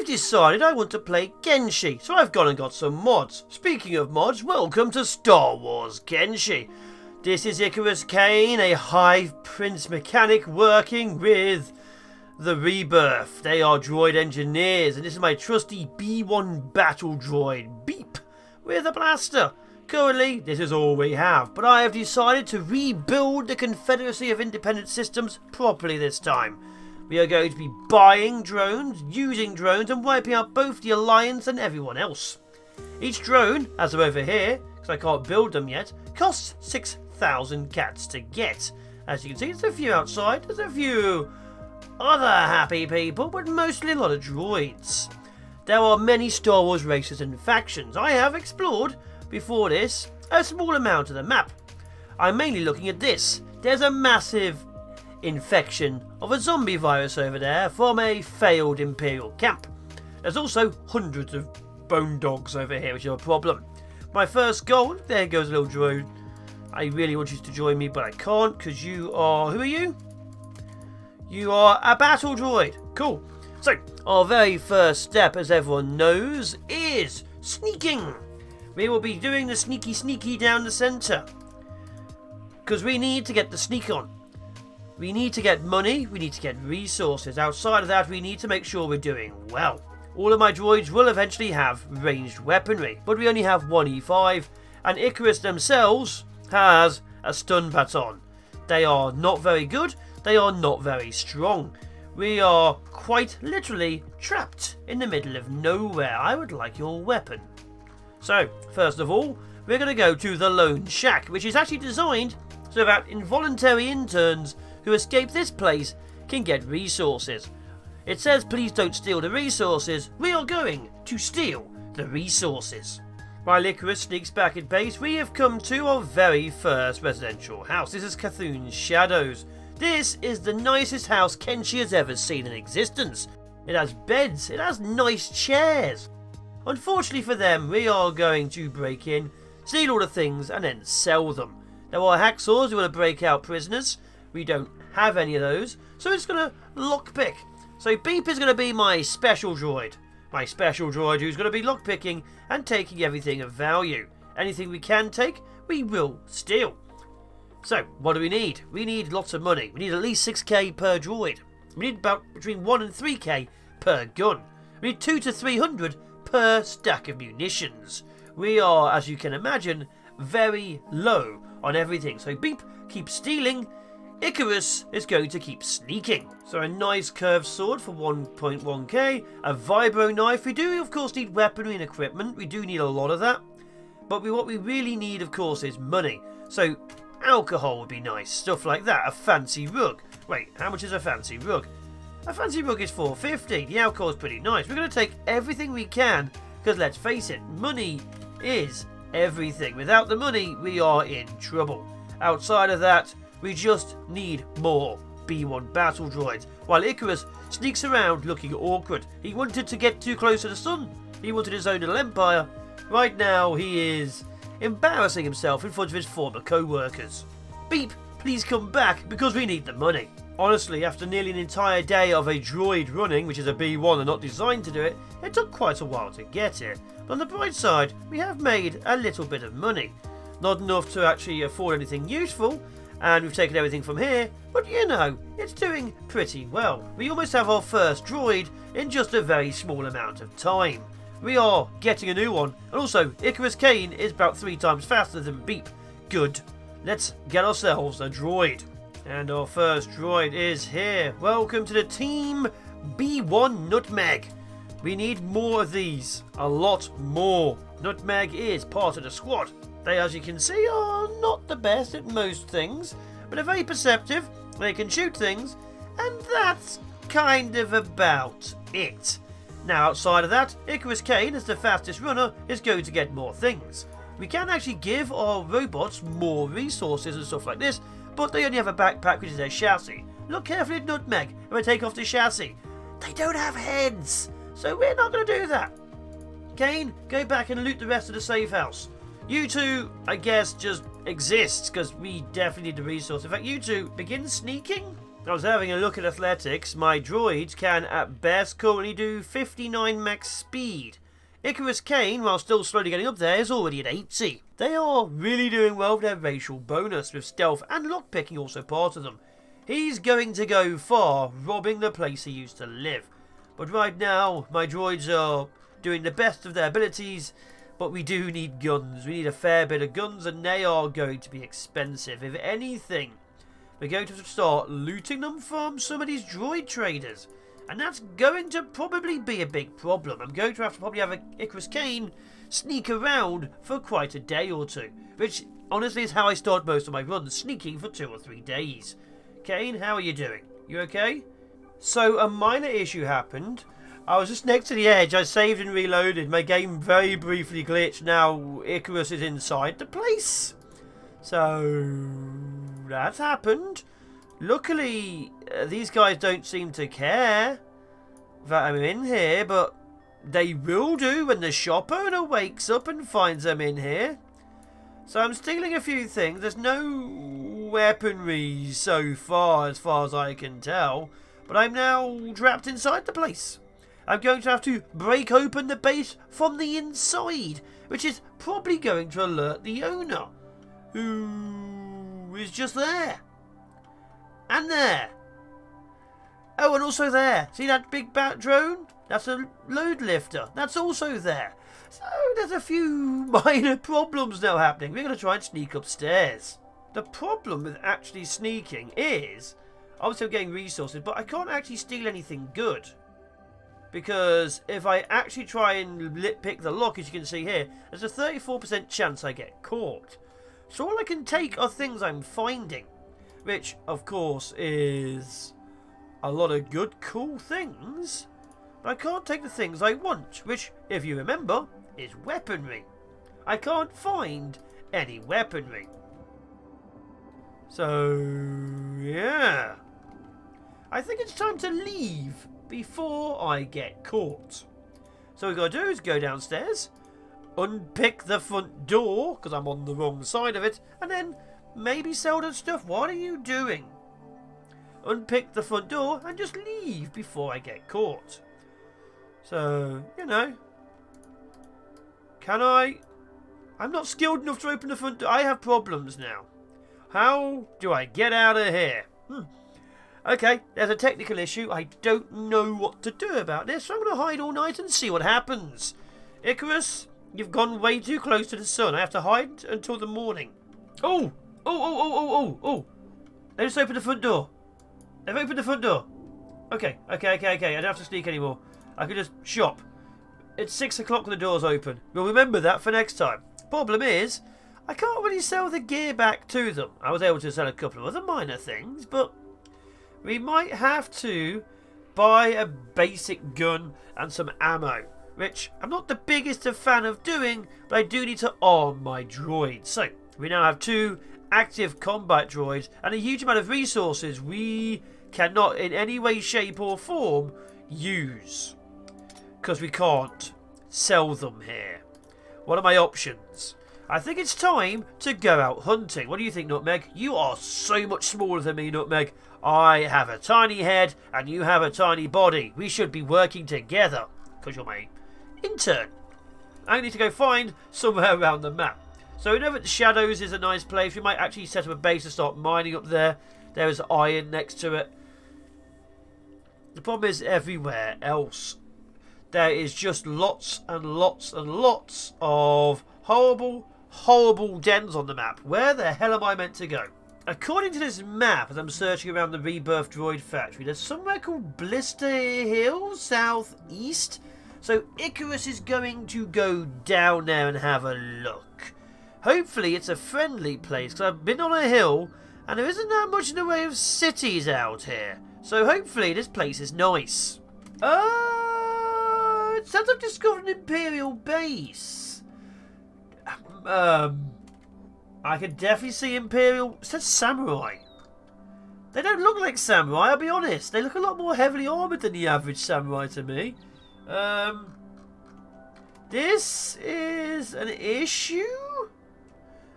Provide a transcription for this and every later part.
I've decided I want to play Kenshi, so I've gone and got some mods. Speaking of mods, welcome to Star Wars Kenshi. This is Icarus Kane, a Hive Prince mechanic working with the Rebirth. They are droid engineers, and this is my trusty B1 battle droid, Beep, with a blaster. Currently, this is all we have, but I have decided to rebuild the Confederacy of Independent Systems properly this time. We are going to be buying drones, using drones, and wiping out both the Alliance and everyone else. Each drone, as they're over here, because I can't build them yet, costs 6,000 cats to get. As you can see, there's a few outside, there's a few other happy people, but mostly a lot of droids. There are many Star Wars races and factions. I have explored, before this, a small amount of the map. I'm mainly looking at this. There's a massive infection of a zombie virus over there from a failed Imperial camp. There's also hundreds of bone dogs over here, which are a problem. My first goal, there goes a little droid. I really want you to join me, but I can't because you are, who are you? You are a battle droid. Cool. So, our very first step, as everyone knows, is sneaking. We will be doing the sneaky down the centre. Because we need to get the sneak on. We need to get money, we need to get resources. Outside of that, we need to make sure we're doing well. All of my droids will eventually have ranged weaponry, but we only have one E5, and Icarus themselves has a stun baton. They are not very good, they are not very strong. We are quite literally trapped in the middle of nowhere. I would like your weapon. So, first of all, we're going to go to the Lone Shack, which is actually designed so that involuntary interns who escape this place can get resources. It says please don't steal the resources. We are going to steal the resources. While Icarus sneaks back at base, we have come to our very first residential house. This is Kathun's Shadows. This is the nicest house Kenshi has ever seen in existence. It has beds, it has nice chairs. Unfortunately for them, we are going to break in, steal all the things, and then sell them. There are hacksaws who want to break out prisoners. We don't have any of those, so it's going to lockpick. So Beep is going to be my special droid. My special droid who's going to be lockpicking and taking everything of value. Anything we can take, we will steal. So, what do we need? We need lots of money. We need at least 6k per droid. We need about between 1 and 3k per gun. We need 2 to 300 per stack of munitions. We are, as you can imagine, very low on everything. So Beep keeps stealing. Icarus is going to keep sneaking. So a nice curved sword for 1.1k, a vibro knife. We do of course need weaponry and equipment. We do need a lot of that. But what we really need of course is money. So alcohol would be nice. Stuff like that. A fancy rug. Wait, how much is a fancy rug? A fancy rug is 450. The alcohol is pretty nice. We're going to take everything we can because let's face it, money is everything. Without the money, we are in trouble. Outside of that, we just need more B1 battle droids. While Icarus sneaks around looking awkward. He wanted to get too close to the sun. He wanted his own little empire. Right now, he is embarrassing himself in front of his former co-workers. Beep, please come back because we need the money. Honestly, after nearly an entire day of a droid running, which is a B1 and not designed to do it, it took quite a while to get here. But on the bright side, we have made a little bit of money. Not enough to actually afford anything useful, and we've taken everything from here, but you know, it's doing pretty well. We almost have our first droid in just a very small amount of time. We are getting a new one, and also Icarus Kane is about 3 times faster than Beep. Good. Let's get ourselves a droid. And our first droid is here. Welcome to the team B1 Nutmeg. We need more of these. A lot more. Nutmeg is part of the squad. They, as you can see, are not the best at most things, but are very perceptive. They can shoot things, and that's kind of about it. Now, outside of that, Icarus Kane, as the fastest runner, is going to get more things. We can actually give our robots more resources and stuff like this, but they only have a backpack which is their chassis. Look carefully at Nutmeg when I take off the chassis. They don't have heads, so we're not going to do that. Kane, go back and loot the rest of the safe house. You two, I guess, just exist, because we definitely need the resource. In fact, you two, begin sneaking. I was having a look at athletics. My droids can at best currently do 59 max speed. Icarus Kane, while still slowly getting up there, is already at 80. They are really doing well with their racial bonus, with stealth and lockpicking also part of them. He's going to go far, robbing the place he used to live. But right now, my droids are doing the best of their abilities, but we do need guns. We need a fair bit of guns, and they are going to be expensive. If anything, we're going to start looting them from some of these droid traders. And that's going to probably be a big problem. I'm going to probably have Icarus Kane sneak around for quite a day or two. Which, honestly, is how I start most of my runs, sneaking for 2 or 3 days. Kane, how are you doing? You okay? So, a minor issue happened. I was just next to the edge. I saved and reloaded. My game very briefly glitched. Now, Icarus is inside the place. So, that's happened. Luckily, these guys don't seem to care that I'm in here, but they will do when the shop owner wakes up and finds I'm in here. So I'm stealing a few things. There's no weaponry so far as I can tell, but I'm now trapped inside the place. I'm going to have to break open the base from the inside, which is probably going to alert the owner, who is just there. And there. Oh, and also there. See that big bat drone? That's a load lifter. That's also there. So there's a few minor problems now happening. We're going to try and sneak upstairs. The problem with actually sneaking is, obviously I'm getting resources, but I can't actually steal anything good. Because if I actually try and pick the lock, as you can see here, there's a 34% chance I get caught. So all I can take are things I'm finding. Which, of course, is a lot of good, cool things. But I can't take the things I want, which, if you remember, is weaponry. I can't find any weaponry. So, yeah. I think it's time to leave before I get caught. So what we've got to do is go downstairs, unpick the front door, because I'm on the wrong side of it, and then maybe sell that stuff. What are you doing? Unpick the front door and just leave before I get caught. So, you know. Can I? I'm not skilled enough to open the front door. I have problems now. How do I get out of here? Okay, there's a technical issue. I don't know what to do about this, so I'm going to hide all night and see what happens. Icarus, you've gone way too close to the sun. I have to hide until the morning. Oh! Oh! They just opened the front door. They've opened the front door. Okay. I don't have to sneak anymore. I can just shop. It's 6 o'clock when the door's open. We'll remember that for next time. Problem is, I can't really sell the gear back to them. I was able to sell a couple of other minor things, but we might have to buy a basic gun and some ammo, which I'm not the biggest of fan of doing, but I do need to arm my droids. So, we now have 2 active combat droids and a huge amount of resources we cannot in any way, shape or form use. Because we can't sell them here. What are my options? I think it's time to go out hunting. What do you think, Nutmeg? You are so much smaller than me, Nutmeg. I have a tiny head and you have a tiny body. We should be working together. Because you're my intern. I need to go find somewhere around the map. So we know that the Shadows is a nice place. We might actually set up a base and start mining up there. There is iron next to it. The problem is everywhere else there is just lots and lots and lots of horrible dens on the map. Where the hell am I meant to go? According to this map, as I'm searching around the Rebirth Droid Factory, there's somewhere called Blister Hill, southeast. So Icarus is going to go down there and have a look. Hopefully it's a friendly place, because I've been on a hill and there isn't that much in the way of cities out here. So hopefully this place is nice. It sounds like I've discovered an Imperial base. I can definitely see Imperial. It says Samurai. They don't look like Samurai, I'll be honest. They look a lot more heavily armoured than the average Samurai to me. This is an issue?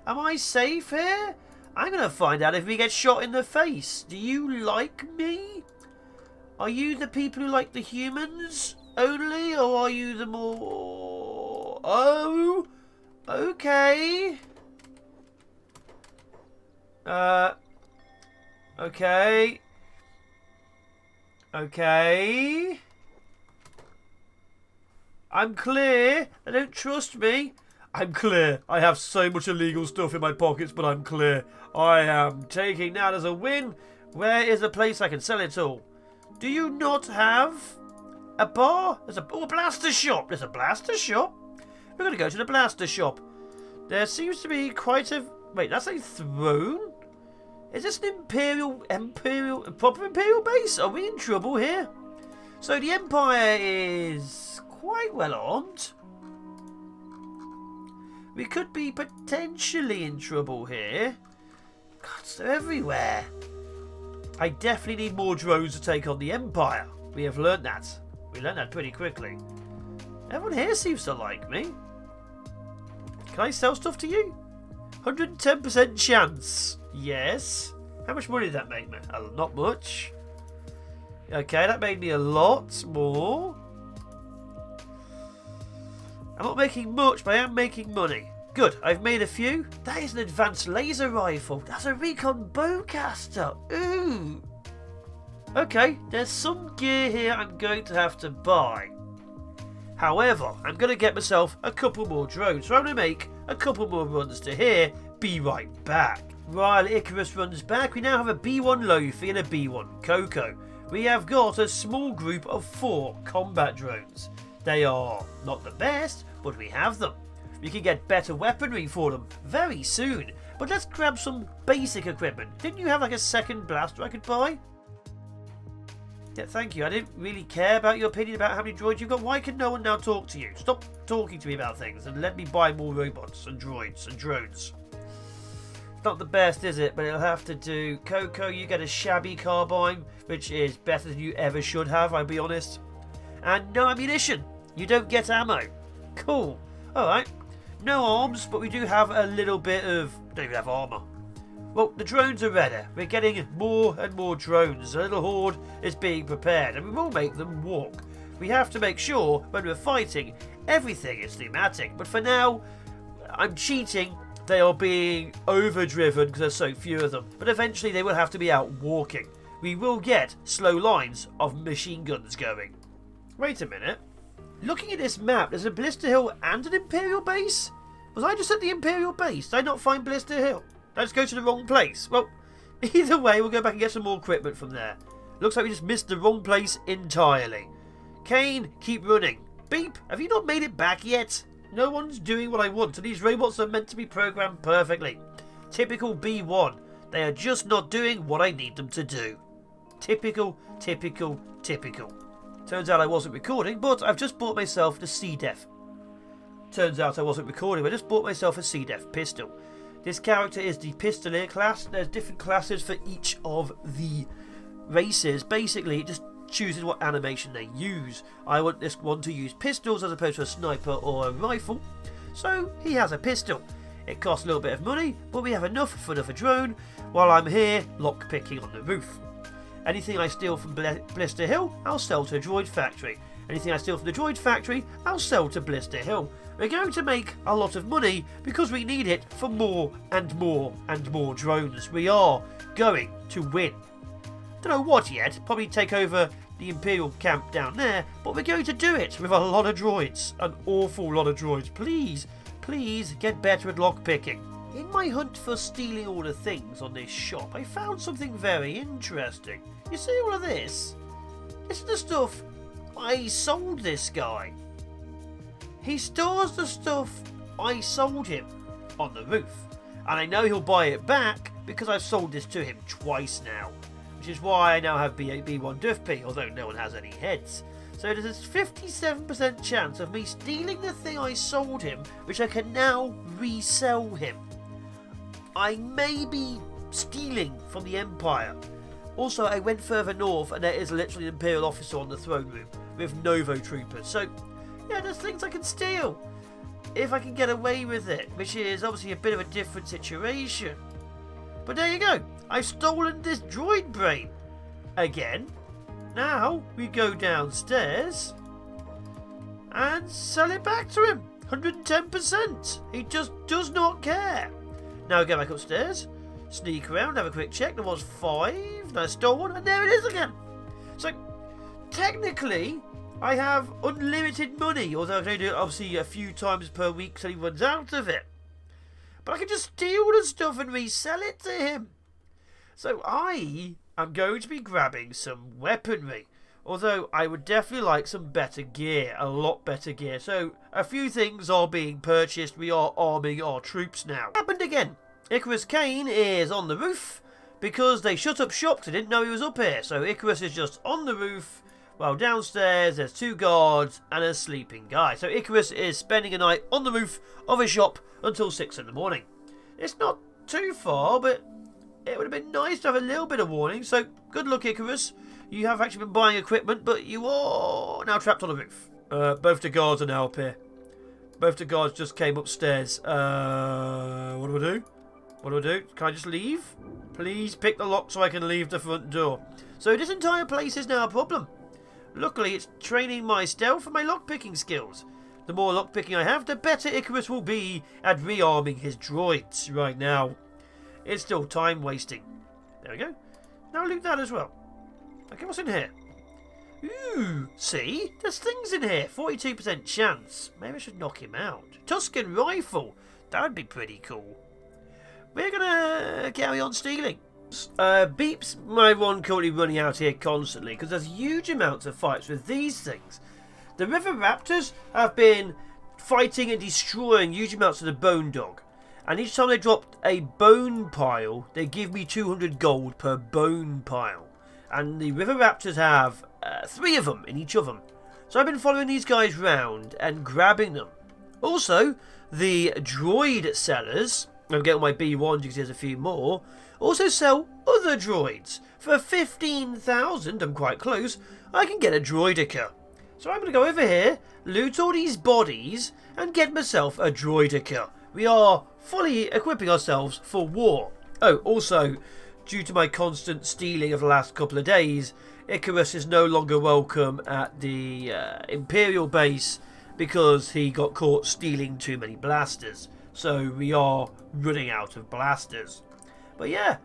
Am I safe here? I'm going to find out if we get shot in the face. Do you like me? Are you the people who like the humans only, or are you the more... Oh, okay. Okay. Okay. I'm clear. They don't trust me. I'm clear. I have so much illegal stuff in my pockets, but I'm clear. I am taking that as a win. Where is a place I can sell it all? Do you not have a bar? There's a blaster shop. There's a blaster shop. We're going to go to the blaster shop. There seems to be quite a... Wait, that's a throne? Is this an proper imperial base? Are we in trouble here? So the Empire is quite well armed. We could be potentially in trouble here. God, they're everywhere. I definitely need more drones to take on the Empire. We have learnt that. We learned that pretty quickly. Everyone here seems to like me. Can I sell stuff to you? 110% chance. Yes. How much money did that make me? Not much. Okay, that made me a lot more. I'm not making much, but I am making money. Good, I've made a few. That is an advanced laser rifle. That's a recon bowcaster. Ooh. Okay, there's some gear here I'm going to have to buy. However, I'm going to get myself a couple more drones. So I'm going to make a couple more runs to here. Be right back. While Icarus runs back, we now have a B1 Lofi and a B1 Coco. We have got a small group of 4 combat drones. They are not the best, but we have them. We can get better weaponry for them very soon. But let's grab some basic equipment. Didn't you have like a second blaster I could buy? Yeah, thank you. I didn't really care about your opinion about how many droids you've got. Why can no one now talk to you? Stop talking to me about things and let me buy more robots and droids and drones. It's not the best, is it? But it'll have to do. Coco, you get a shabby carbine, which is better than you ever should have, I'll be honest. And no ammunition. You don't get ammo. Cool. Alright. No arms, but we do have a little bit of... don't even have armour. Well, the drones are ready. We're getting more and more drones. A little horde is being prepared, and we will make them walk. We have to make sure, when we're fighting, everything is thematic. But for now, I'm cheating. They are being overdriven because there's so few of them. But eventually they will have to be out walking. We will get slow lines of machine guns going. Wait a minute. Looking at this map, there's a Blister Hill and an Imperial base? Was I just at the Imperial base? Did I not find Blister Hill? Did I just go to the wrong place? Well, either way, we'll go back and get some more equipment from there. Looks like we just missed the wrong place entirely. Kane, keep running. Beep, have you not made it back yet? No one's doing what I want, and these robots are meant to be programmed perfectly. Typical B1. They are just not doing what I need them to do. Typical, typical, typical. Turns out I wasn't recording, but I've just bought myself the C-Def. Turns out I wasn't recording, I just bought myself a C-Def pistol. This character is the Pistolier class. There's different classes for each of the races. Basically, it just chooses what animation they use. I want this one to use pistols as opposed to a sniper or a rifle. So, he has a pistol. It costs a little bit of money, but we have enough for another drone, while I'm here lockpicking on the roof. Anything I steal from Blister Hill, I'll sell to a droid factory. Anything I steal from the droid factory, I'll sell to Blister Hill. We're going to make a lot of money because we need it for more and more and more drones. We are going to win. Don't know what yet, probably take over the Imperial camp down there, but we're going to do it with a lot of droids. An awful lot of droids. Please, please get better at lockpicking. In my hunt for stealing all the things on this shop, I found something very interesting. You see all of this? This is the stuff I sold this guy. He stores the stuff I sold him on the roof. And I know he'll buy it back because I've sold this to him twice now. Which is why I now have B1 Duffy, although no one has any heads. So there's a 57% chance of me stealing the thing I sold him, which I can now resell him. I may be stealing from the Empire. Also, I went further north and there is literally an Imperial officer on the throne room with Novo troopers. So, yeah, there's things I can steal if I can get away with it, which is obviously a bit of a different situation. But there you go. I've stolen this droid brain. Again. Now we go downstairs and sell it back to him. 110%. He just does not care. Now we go back upstairs, sneak around, have a quick check. There was 5. Then I stole one, and there it is again. So technically, I have unlimited money, although I can only do it obviously a few times per week so he runs out of it. But I can just steal the stuff and resell it to him. So I am going to be grabbing some weaponry. Although I would definitely like some better gear, a lot better gear. So a few things are being purchased. We are arming our troops now. Happened again. Icarus Kane is on the roof because they shut up shop because they didn't know he was up here. So Icarus is just on the roof while downstairs there's 2 guards and a sleeping guy. So Icarus is spending a night on the roof of a shop until 6 in the morning. It's not too far, but it would have been nice to have a little bit of warning. So good luck, Icarus. You have actually been buying equipment, but you are now trapped on the roof. Both the guards are now up here. Both the guards just came upstairs. What do I do? What do I do? Can I just leave? Please pick the lock so I can leave the front door. So this entire place is now a problem. Luckily, it's training my stealth and my lockpicking skills. The more lockpicking I have, the better Icarus will be at rearming his droids right now. It's still time wasting. There we go. Now loot that as well. Okay, what's in here? Ooh, see? There's things in here. 42% chance. Maybe I should knock him out. Tuscan rifle. That would be pretty cool. We're going to carry on stealing. Beep's my one currently running out here constantly because there's huge amounts of fights with these things. The River Raptors have been fighting and destroying huge amounts of the Bone Dog. And each time they drop a bone pile, they give me 200 gold per bone pile. And the River Raptors have 3 of them in each of them. So I've been following these guys round and grabbing them. Also, the droid sellers, I'm getting my B1s because there's a few more, also sell other droids. For 15,000, I'm quite close, I can get a Droideka. So I'm going to go over here, loot all these bodies, and get myself a Droideka. We are fully equipping ourselves for war. Oh, also, due to my constant stealing of the last couple of days, Icarus is no longer welcome at the Imperial base because he got caught stealing too many blasters. So we are running out of blasters. But yeah,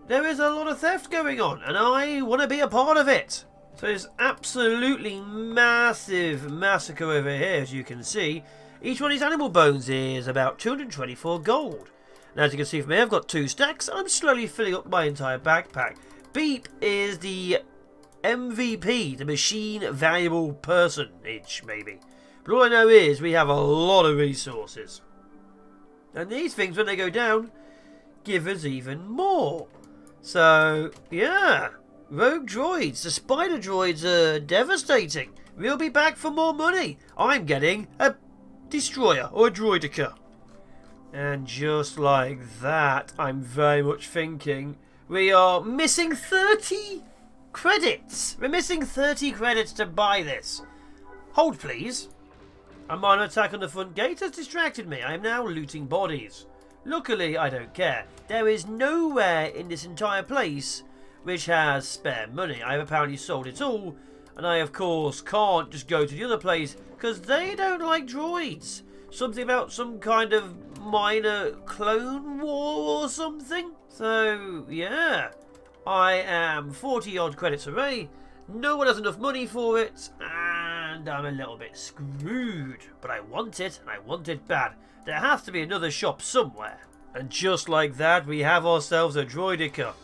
there is a lot of theft going on and I want to be a part of it. So there's absolutely massive massacre over here, as you can see. Each one of these animal bones is about 224 gold. And as you can see from here, I've got 2 stacks. I'm slowly filling up my entire backpack. Beep is the MVP, the machine valuable personage, maybe. But all I know is we have a lot of resources. And these things, when they go down, give us even more. So, yeah. Rogue droids. The spider droids are devastating. We'll be back for more money. I'm getting a destroyer or a droideka. And just like that, I'm very much thinking we are missing 30 credits. We're missing 30 credits to buy this. Hold please. A minor attack on the front gate has distracted me. I am now looting bodies. Luckily, I don't care. There is nowhere in this entire place which has spare money. I have apparently sold it all. And I, of course, can't just go to the other place because they don't like droids. Something about some kind of minor clone war or something. So, yeah. I am 40 odd credits away. No one has enough money for it. And I'm a little bit screwed. But I want it, and I want it bad. There has to be another shop somewhere. And just like that, we have ourselves a Droideka.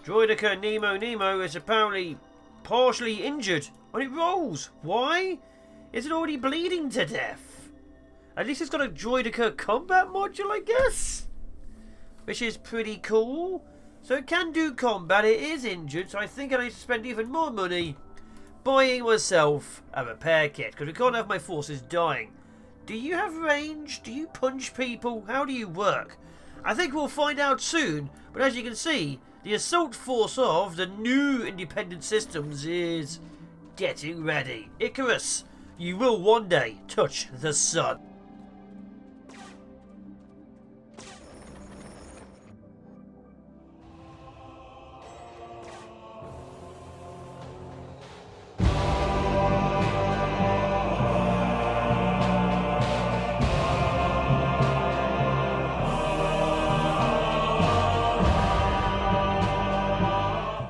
Droideka Nemo is apparently partially injured when it rolls. Why? Is it already bleeding to death? At least it's got a Droideka combat module, I guess. Which is pretty cool. So it can do combat, it is injured, so I think I need to spend even more money buying myself a repair kit, because we can't have my forces dying. Do you have range? Do you punch people? How do you work? I think we'll find out soon, but as you can see, the assault force of the new independent systems is getting ready. Icarus, you will one day touch the sun.